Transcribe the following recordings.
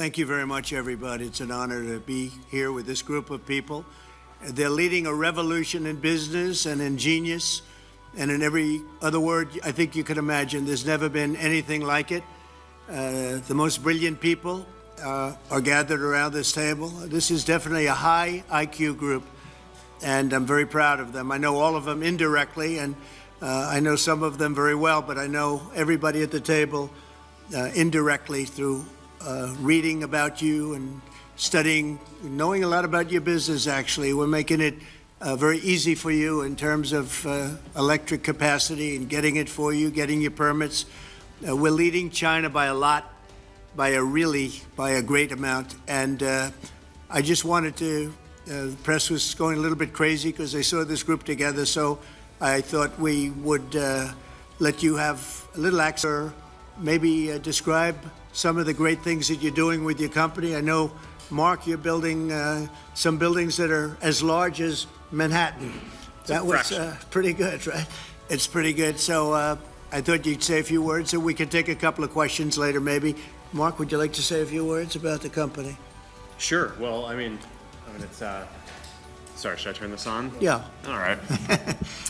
Thank you very much, everybody. It's an honor to be here with this group of people. They're leading a revolution in business and in genius, and in every other word I think you could imagine. There's never been anything like it. The most brilliant people are gathered around this table. This is definitely a high IQ group, and I'm very proud of them. I know all of them indirectly, and I know some of them very well, but I know everybody at the table indirectly through reading about you and studying, knowing a lot about your business, actually. We're making it very easy for you in terms of electric capacity and getting it for you, getting your permits. We're leading China by a lot, by a great amount. And I just wanted to, the press was going a little bit crazy because they saw this group together, so I thought we would let you have a little access, maybe describe some of the great things that you're doing with your company. I know, Mark, you're building some buildings that are as large as Manhattan. That was pretty good, right? It's pretty good. So I thought you'd say a few words, and we could take a couple of questions later, maybe. Mark, would you like to say a few words about the company? Sure. Well, I mean, it's. Sorry, should I turn this on? Yeah. All right.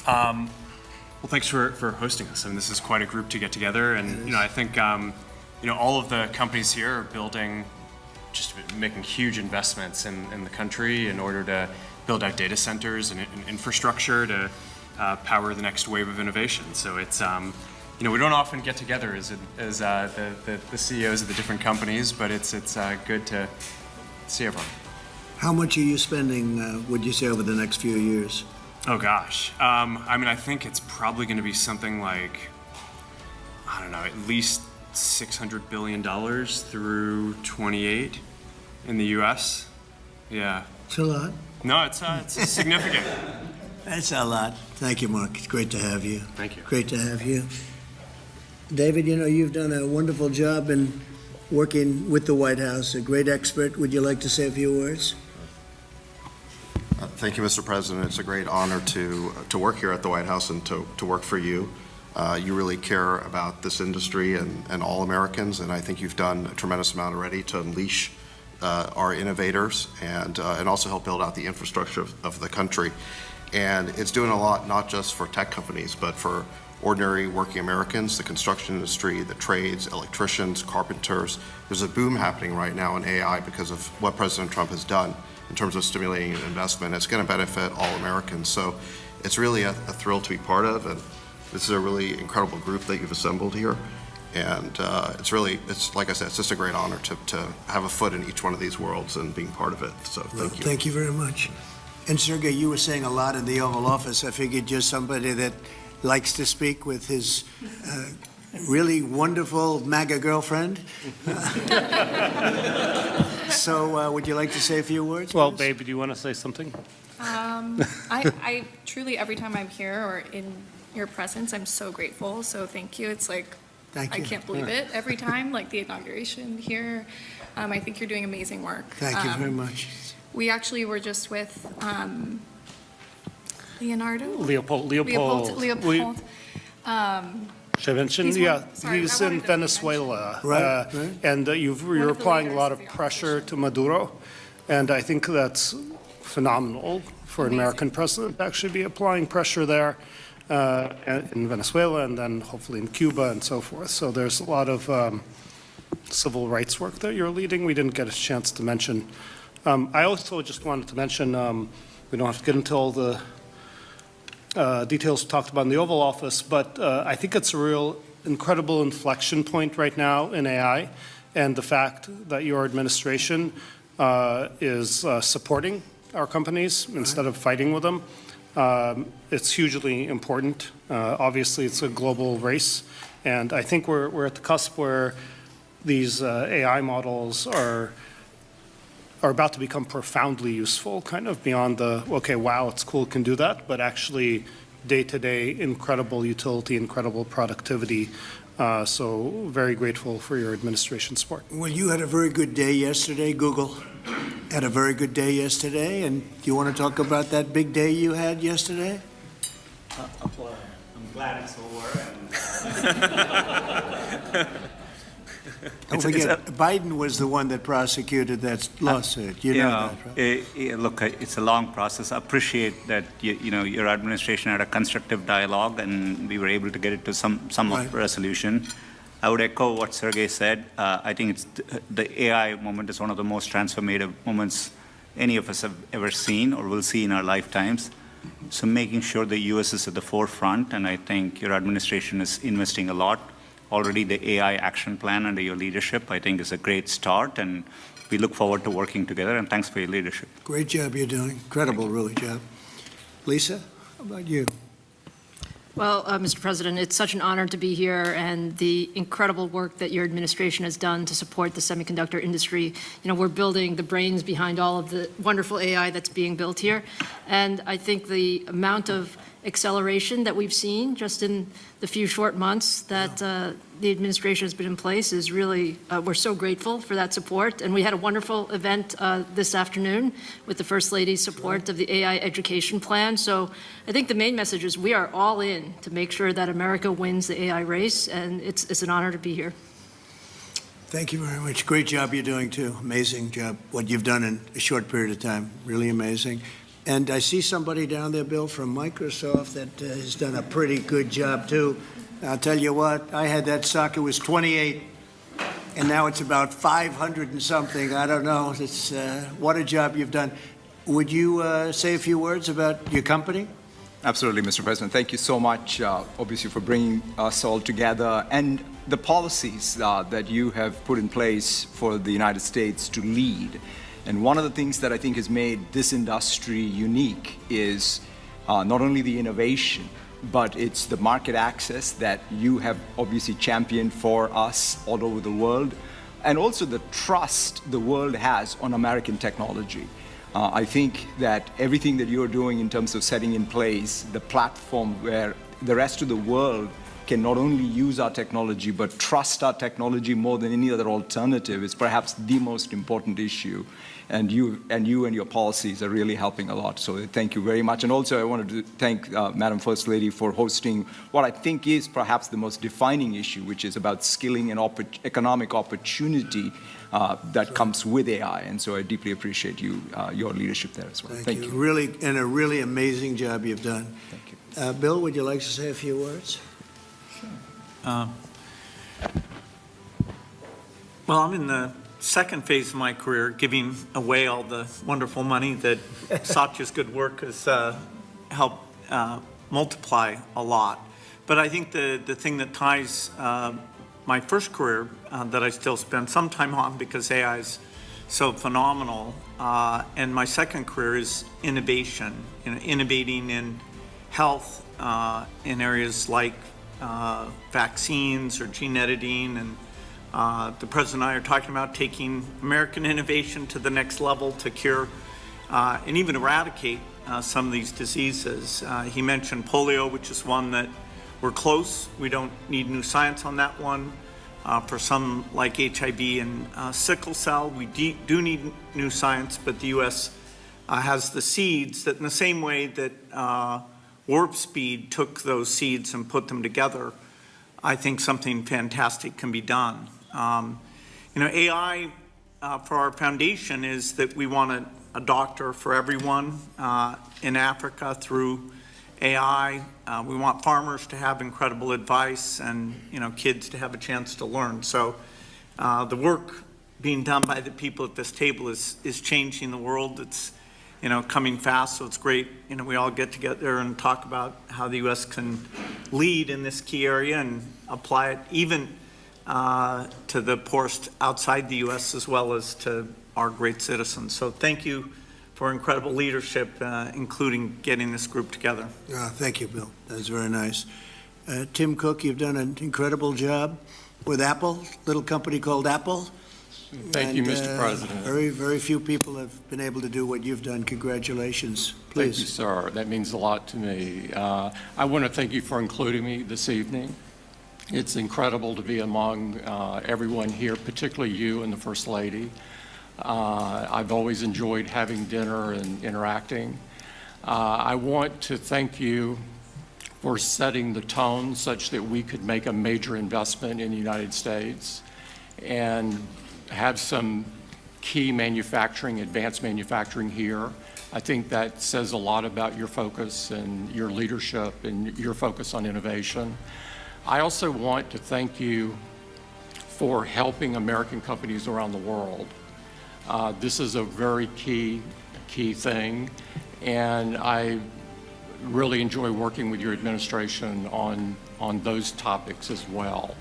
Well, thanks for hosting us. I mean, this is quite a group to get together, and I think all of the companies here are building, just making huge investments in the country in order to build out data centers and infrastructure to power the next wave of innovation. So it's we don't often get together as the CEOs of the different companies, but it's good to see everyone. How much are you spending, would you say, over the next few years? Oh gosh, I think it's probably going to be something like, I don't know, at least $600 billion through 28 in the U.S. Yeah. It's a lot. No, it's significant. That's a lot. Thank you, Mark. It's great to have you. Thank you. Great to have you. David, you've done a wonderful job in working with the White House, a great expert. Would you like to say a few words? Thank you, Mr. President. It's a great honor to work here at the White House and to work for you. You really care about this industry and all Americans, and I think you've done a tremendous amount already to unleash our innovators and also help build out the infrastructure of the country. And it's doing a lot, not just for tech companies, but for ordinary working Americans, the construction industry, the trades, electricians, carpenters. There's a boom happening right now in AI because of what President Trump has done in terms of stimulating investment. It's going to benefit all Americans. So it's really a thrill to be part of, and this is a really incredible group that you've assembled here. And it's like I said, it's just a great honor to have a foot in each one of these worlds and being part of it. So thank you. Thank you very much. And Sergey, you were saying a lot in the Oval Office. I figured you're somebody that likes to speak with his really wonderful MAGA girlfriend. So would you like to say a few words? Well, babe, do you want to say something? I truly, every time I'm here or in your presence, I'm so grateful. So thank you. It's like, Thank you. I can't believe it every time, like the inauguration here. I think you're doing amazing work. Thank you very much. We actually were just with Leopold. Shevenchen, he's in Venezuela. Right. And you're applying a lot of pressure to Maduro. And I think that's phenomenal for an American president to actually be applying pressure there in Venezuela and then hopefully in Cuba and so forth. So there's a lot of civil rights work that you're leading. We didn't get a chance to mention. I also just wanted to mention, we don't have to get into all the details we talked about in the Oval Office, but I think it's a real incredible inflection point right now in AI, and the fact that your administration is supporting our companies instead of fighting with them. It's hugely important. Obviously, it's a global race, and I think we're at the cusp where these AI models are about to become profoundly useful, kind of beyond the, okay, wow, it's cool, can do that, but actually day-to-day incredible utility, incredible productivity. So very grateful for your administration support. Well, you had a very good day yesterday. Google had a very good day yesterday. And do you want to talk about that big day you had yesterday? I'm glad it's over. Don't forget, Biden was the one that prosecuted that lawsuit. You know that, right? Look, it's a long process. I appreciate that your administration had a constructive dialogue, and we were able to get it to some Right. resolution. I would echo what Sergey said. I think the AI moment is one of the most transformative moments any of us have ever seen or will see in our lifetimes. So making sure the U.S. is at the forefront, and I think your administration is investing a lot. Already the AI action plan under your leadership, I think, is a great start, and we look forward to working together, and thanks for your leadership. Great job you're doing. Incredible, really, job. Lisa, how about you? Well, Mr. President, it's such an honor to be here, and the incredible work that your administration has done to support the semiconductor industry. We're building the brains behind all of the wonderful AI that's being built here. And I think the amount of acceleration that we've seen just in the few short months that the administration has been in place is really, we're so grateful for that support. And we had a wonderful event this afternoon with the First Lady's support of the AI education plan. So I think the main message is we are all in to make sure that America wins the AI race, and it's an honor to be here. Thank you very much. Great job you're doing, too. Amazing job, what you've done in a short period of time. Really amazing. And I see somebody down there, Bill, from Microsoft that has done a pretty good job, too. I'll tell you what, I had that stock, it was 28, and now it's about 500 and something. I don't know. It's what a job you've done. Would you say a few words about your company? Absolutely, Mr. President. Thank you so much, obviously, for bringing us all together and the policies that you have put in place for the United States to lead. And one of the things that I think has made this industry unique is not only the innovation, but it's the market access that you have obviously championed for us all over the world, and also the trust the world has on American technology. I think that everything that you're doing in terms of setting in place the platform where the rest of the world can not only use our technology, but trust our technology more than any other alternative is perhaps the most important issue. And you and your policies are really helping a lot. So thank you very much. And also I wanted to thank Madam First Lady for hosting what I think is perhaps the most defining issue, which is about skilling and economic opportunity that comes with AI. And so I deeply appreciate your leadership there as well. Thank you. Really, and a really amazing job you've done. Thank you. Bill, would you like to say a few words? Well, I'm in the second phase of my career, giving away all the wonderful money that Satya's good work has helped multiply a lot. But I think the thing that ties my first career that I still spend some time on because AI is so phenomenal, and my second career is innovation, innovating in health in areas like vaccines or gene editing, and the President and I are talking about taking American innovation to the next level to cure and even eradicate some of these diseases. He mentioned polio, which is one that we're close. We don't need new science on that one. For some like HIV and sickle cell, we do need new science, but the U.S. Has the seeds that in the same way that Warp Speed took those seeds and put them together, I think something fantastic can be done. AI for our foundation is that we want a doctor for everyone in Africa through AI. We want farmers to have incredible advice and kids to have a chance to learn. So the work being done by the people at this table is changing the world. It's coming fast, so it's great. We all get together and talk about how the U.S. can lead in this key area and apply it even to the poorest outside the U.S. as well as to our great citizens. So thank you for incredible leadership, including getting this group together. Thank you, Bill. That's very nice. Tim Cook, you've done an incredible job with Apple, little company called Apple. Thank you, Mr. President. Very, very few people have been able to do what you've done. Congratulations. Please. Thank you, sir. That means a lot to me. I want to thank you for including me this evening. It's incredible to be among everyone here, particularly you and the First Lady. I've always enjoyed having dinner and interacting. I want to thank you for setting the tone such that we could make a major investment in the United States. and have some key manufacturing, advanced manufacturing here. I think that says a lot about your focus and your leadership and your focus on innovation. I also want to thank you for helping American companies around the world. This is a very key thing, and I really enjoy working with your administration on those topics as well,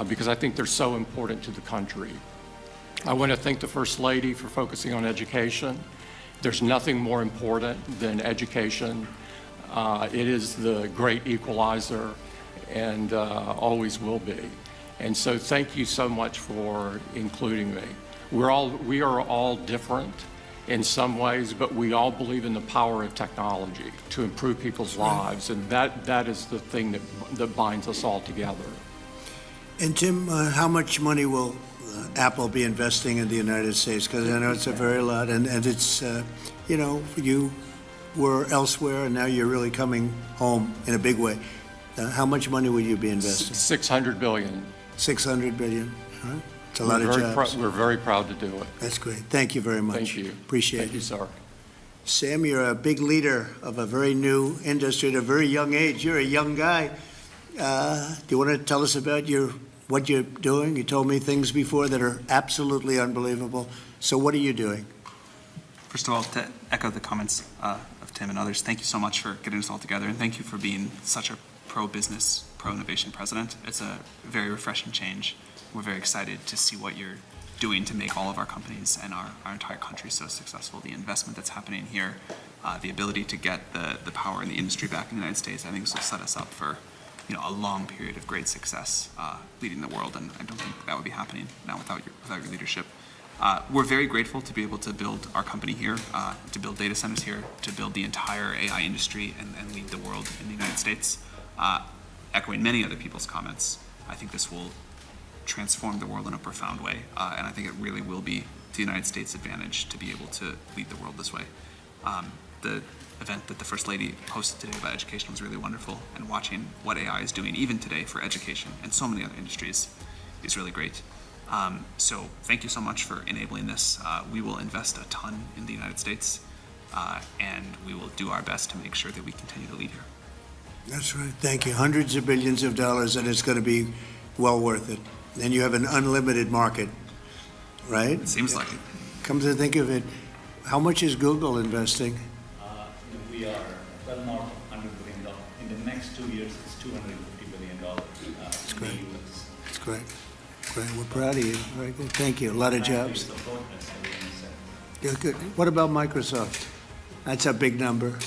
because I think they're so important to the country. I want to thank the First Lady for focusing on education. There's nothing more important than education. It is the great equalizer and always will be. And so thank you so much for including me. We are all different in some ways, but we all believe in the power of technology to improve people's lives, and that is the thing that binds us all together. And Tim, how much money will Apple be investing in the United States? Because I know it's a very lot, and it's, you know, you were elsewhere, and now you're really coming home in a big way. How much money will you be investing? $600 billion. $600 billion. Huh? It's a lot of jobs. We're very proud to do it. That's great. Thank you very much. Thank you. Appreciate it. Thank you, sir. Sam, you're a big leader of a very new industry at a very young age. You're a young guy. Do you want to tell us about what you're doing? You told me things before that are absolutely unbelievable. So what are you doing? First of all, to echo the comments of Tim and others, thank you so much for getting us all together, and thank you for being such a pro-business, pro-innovation president. It's a very refreshing change. We're very excited to see what you're doing to make all of our companies and our entire country so successful. The investment that's happening here, the ability to get the power in the industry back in the United States, I think this will set us up for a long period of great success leading the world, and I don't think that would be happening now without your leadership. We're very grateful to be able to build our company here, to build data centers here, to build the entire AI industry and lead the world in the United States. Echoing many other people's comments, I think this will transform the world in a profound way, and I think it really will be to the United States' advantage to be able to lead the world this way. The event that the First Lady hosted today about education was really wonderful, and watching what AI is doing even today for education and so many other industries is really great. So thank you so much for enabling this. We will invest a ton in the United States, and we will do our best to make sure that we continue to lead here. That's right. Thank you. Hundreds of billions of dollars, and it's going to be well worth it. And you have an unlimited market, right? It seems like it. Come to think of it, how much is Google investing? We are well north of $100 billion. In the next 2 years, it's $250 billion. That's great. That's great. Great. We're proud of you. Very good. Thank you. A lot of jobs. Yeah, good. What about Microsoft? That's a big number.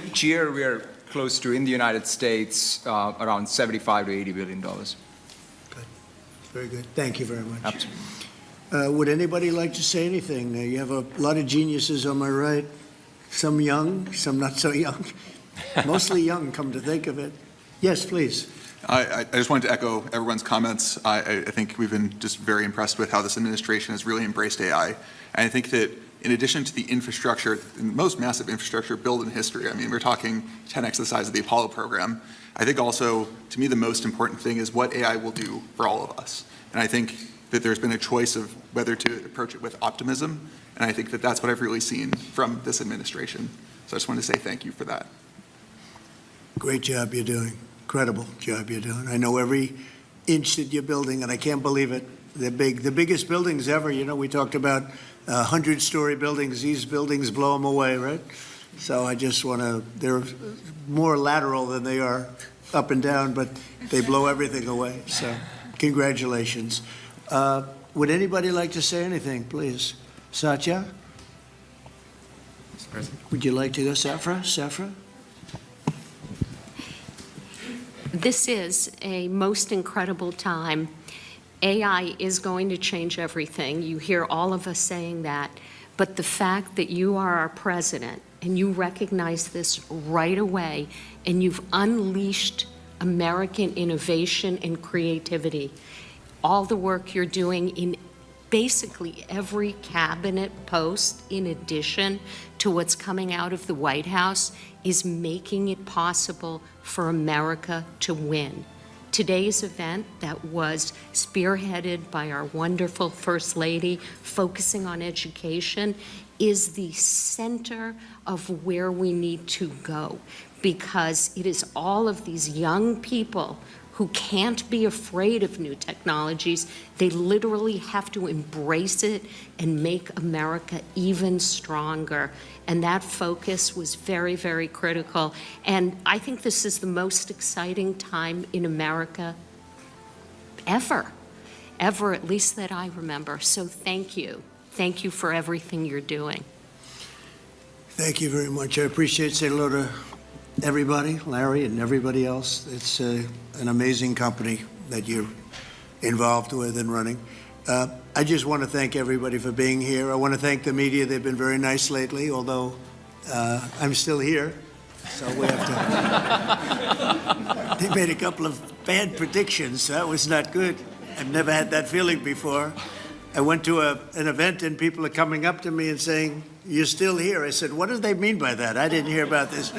Each year, we are close to, in the United States, around $75 to $80 billion. Good. Very good. Thank you very much. Absolutely. Would anybody like to say anything? You have a lot of geniuses on my right. Some young, some not so young. Mostly young, come to think of it. Yes, please. I just wanted to echo everyone's comments. I think we've been just very impressed with how this administration has really embraced AI. And I think that in addition to the infrastructure, the most massive infrastructure built in history, I mean, we're talking 10x the size of the Apollo program. I think also, to me, the most important thing is what AI will do for all of us. And I think that there's been a choice of whether to approach it with optimism. And I think that that's what I've really seen from this administration. So I just wanted to say thank you for that. Great job you're doing. Incredible job you're doing. I know every inch that you're building, and I can't believe it. They're big. The biggest buildings ever. You know, we talked about 100-story buildings. These buildings blow them away, right? So I just want to, they're more lateral than they are up and down, but they blow everything away. So congratulations. Would anybody like to say anything, please? Satya? Mr. President. Would you like to go, Safra? Safra? This is a most incredible time. AI is going to change everything. You hear all of us saying that, but the fact that you are our president and you recognize this right away and you've unleashed American innovation and creativity, all the work you're doing in basically every cabinet post, in addition to what's coming out of the White House, is making it possible for America to win. Today's event that was spearheaded by our wonderful First Lady, focusing on education, is the center of where we need to go, because it is all of these young people who can't be afraid of new technologies. They literally have to embrace it and make America even stronger. And that focus was very, very critical. And I think this is the most exciting time in America ever, at least that I remember. So thank you. Thank you for everything you're doing. Thank you very much. I appreciate saying hello to everybody, Larry and everybody else. It's an amazing company that you're involved with and running. I just want to thank everybody for being here. I want to thank the media. They've been very nice lately, although I'm still here. So we have to... They made a couple of bad predictions. That was not good. I've never had that feeling before. I went to an event and people are coming up to me and saying, "You're still here." I said, "What do they mean by that? I didn't hear about this."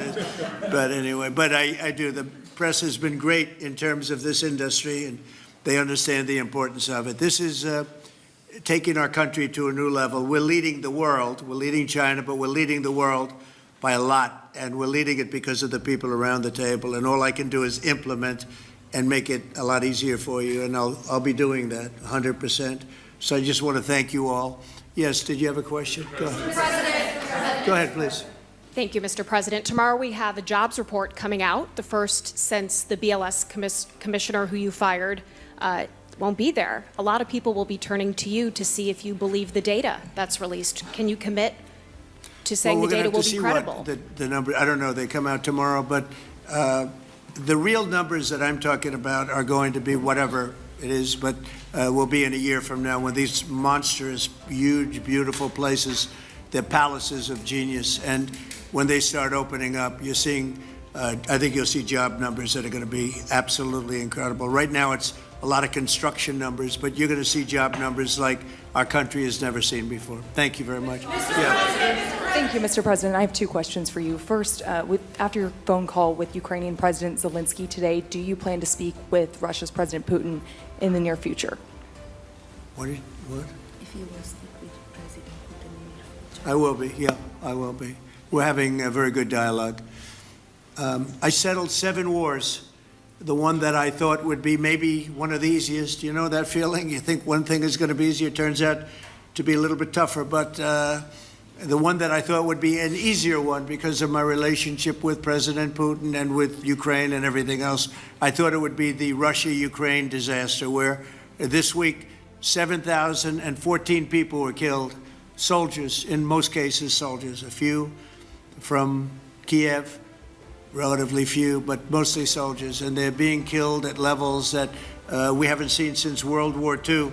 But anyway, I do. The press has been great in terms of this industry, and they understand the importance of it. This is taking our country to a new level. We're leading the world. We're leading China, but we're leading the world by a lot, and we're leading it because of the people around the table. And all I can do is implement and make it a lot easier for you, and I'll be doing that 100%. So I just want to thank you all. Yes, did you have a question? Go ahead. President. Go ahead, please. Thank you, Mr. President. Tomorrow we have a jobs report coming out, the first since the BLS commissioner who you fired won't be there. A lot of people will be turning to you to see if you believe the data that's released. Can you commit to saying the data will be credible? The number, I don't know, they come out tomorrow, but the real numbers that I'm talking about are going to be whatever it is, but will be in a year from now when these monstrous, huge, beautiful places, they're palaces of genius, and when they start opening up, you're seeing, I think you'll see job numbers that are going to be absolutely incredible. Right now it's a lot of construction numbers, but you're going to see job numbers like our country has never seen before. Thank you very much. Thank you, Mr. President. I have two questions for you. First, after your phone call with Ukrainian President Zelensky today, do you plan to speak with Russia's President Putin in the near future? What? If you will speak with President Putin in the near future. I will be, yeah, I will be. We're having a very good dialogue. I settled 7 wars. The one that I thought would be maybe one of the easiest. You know that feeling? You think one thing is going to be easier, it turns out to be a little bit tougher. But the one that I thought would be an easier one because of my relationship with President Putin and with Ukraine and everything else, I thought it would be the Russia-Ukraine disaster, where this week 7,014 people were killed, soldiers, in most cases soldiers, a few from Kiev, relatively few, but mostly soldiers, and they're being killed at levels that we haven't seen since World War II.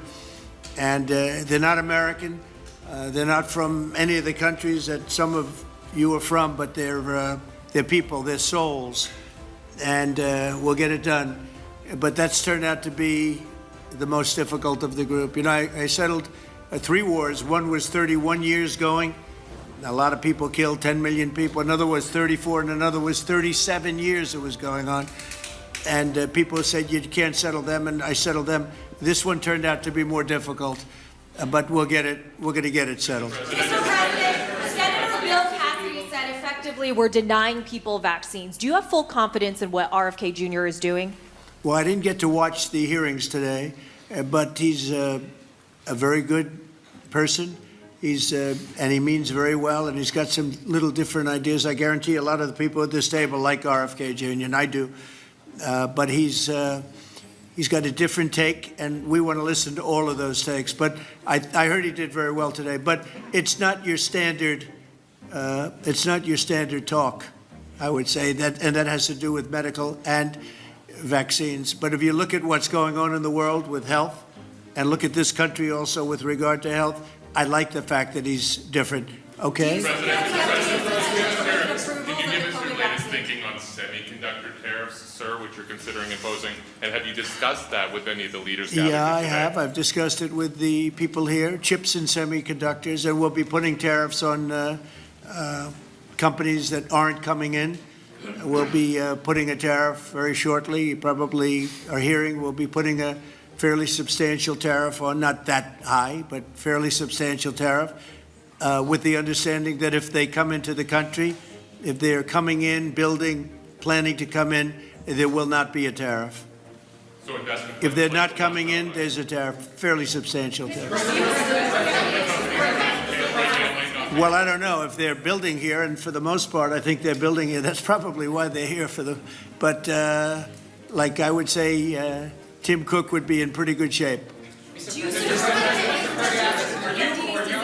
And they're not American. They're not from any of the countries that some of you are from, but they're people, they're souls, and we'll get it done. But that's turned out to be the most difficult of the group. You know, I settled 3 wars. One was 31 years going. A lot of people killed, 10 million people. Another was 34, and another was 37 years it was going on. And people said, you can't settle them, and I settled them. This one turned out to be more difficult, but we'll get it. We're going to get it settled. Mr. President, Senator Bill Cassidy said effectively we're denying people vaccines. Do you have full confidence in what RFK Jr. is doing? Well, I didn't get to watch the hearings today, but he's a very good person. And he means very well, and he's got some little different ideas. I guarantee a lot of the people at this table like RFK Jr., and I do. But he's got a different take, and we want to listen to all of those takes. But I heard he did very well today. But it's not your standard. It's not your standard talk, I would say, and that has to do with medical and vaccines. But if you look at what's going on in the world with health, and look at this country also with regard to health, I like the fact that he's different. Okay? President, can you give us your latest thinking on semiconductor tariffs, sir, which you're considering imposing? And have you discussed that with any of the leaders? Yeah, I have. I've discussed it with the people here, chips and semiconductors, and we'll be putting tariffs on companies that aren't coming in. will be putting a tariff very shortly. You probably are hearing we'll be putting a fairly substantial tariff on, not that high, but fairly substantial tariff, with the understanding that if they come into the country, if they're coming in, building, planning to come in, there will not be a tariff. So investment. If they're not coming in, there's a tariff, fairly substantial tariff. Well, I don't know if they're building here, and for the most part, I think they're building here. That's probably why they're here for the. But like I would say, Tim Cook would be in pretty good shape.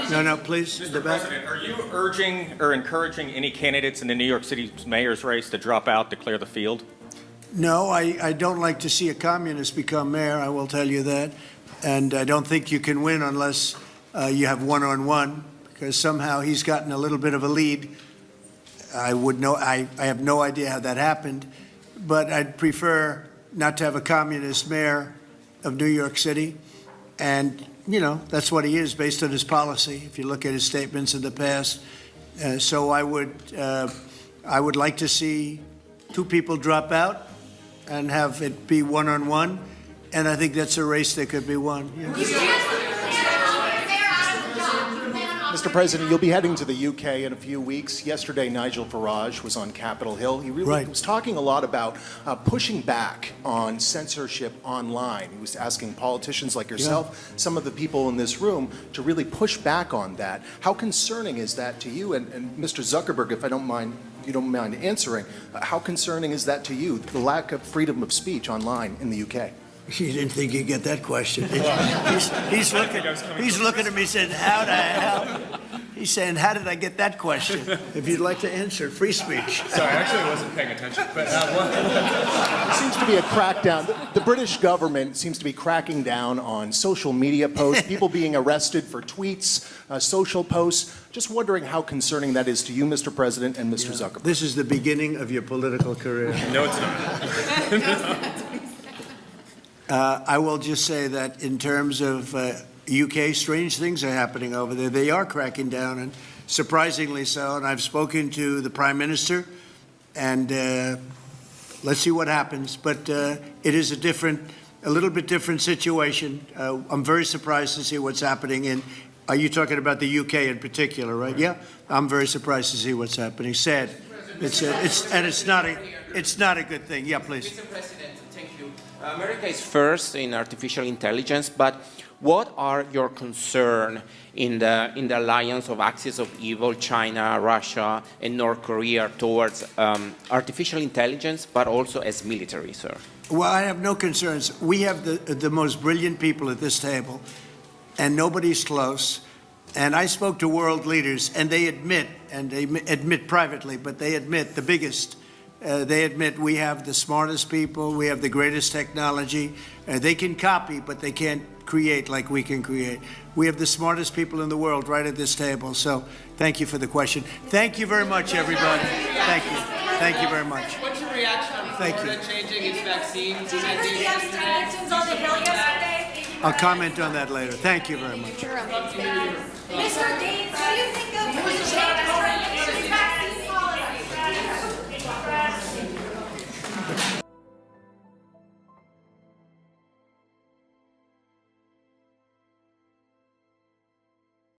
No, please. Mr. President, are you urging or encouraging any candidates in the New York City mayor's race to drop out to clear the field? No, I don't like to see a communist become mayor, I will tell you that. And I don't think you can win unless you have one-on-one, because somehow he's gotten a little bit of a lead. I have no idea how that happened, but I'd prefer not to have a communist mayor of New York City. And, you know, that's what he is based on his policy, if you look at his statements in the past. So I would like to see two people drop out and have it be one-on-one, and I think that's a race that could be won. Yeah. Mr. President, you'll be heading to the UK in a few weeks. Yesterday, Nigel Farage was on Capitol Hill. He really was talking a lot about pushing back on censorship online. He was asking politicians like yourself, some of the people in this room, to really push back on that. How concerning is that to you? And Mr. Zuckerberg, if you don't mind answering, how concerning is that to you, the lack of freedom of speech online in the UK? You didn't think you'd get that question. He's looking at me saying, how the hell? He's saying, how did I get that question? If you'd like to answer, free speech. Sorry, I actually wasn't paying attention. But There seems to be a crackdown. The British government seems to be cracking down on social media posts, people being arrested for tweets, social posts. Just wondering how concerning that is to you, Mr. President, and Mr. Zuckerberg. This is the beginning of your political career. No, it's not. I will just say that in terms of UK, strange things are happening over there. They are cracking down, and surprisingly so. And I've spoken to the Prime Minister, and let's see what happens. But it is a little bit different situation. I'm very surprised to see what's happening are you talking about the UK in particular, right? Yeah, I'm very surprised to see what's happening. Sad. It's not a good thing. Yeah, please. Mr. President, thank you. America is first in artificial intelligence, but what are your concerns in the alliance of axis of evil, China, Russia, and North Korea towards artificial intelligence, but also as military, sir? Well, I have no concerns. We have the most brilliant people at this table, and nobody's close. And I spoke to world leaders, and they admit privately, but they admit the biggest. They admit we have the smartest people, we have the greatest technology. They can copy, but they can't create like we can create. We have the smartest people in the world right at this table. So thank you for the question. Thank you very much, everybody. Thank you. Thank you very much. What's your reaction on Florida changing its vaccine mandate yesterday? I'll comment on that later. Thank you very much. Mr. Dean, what do you think of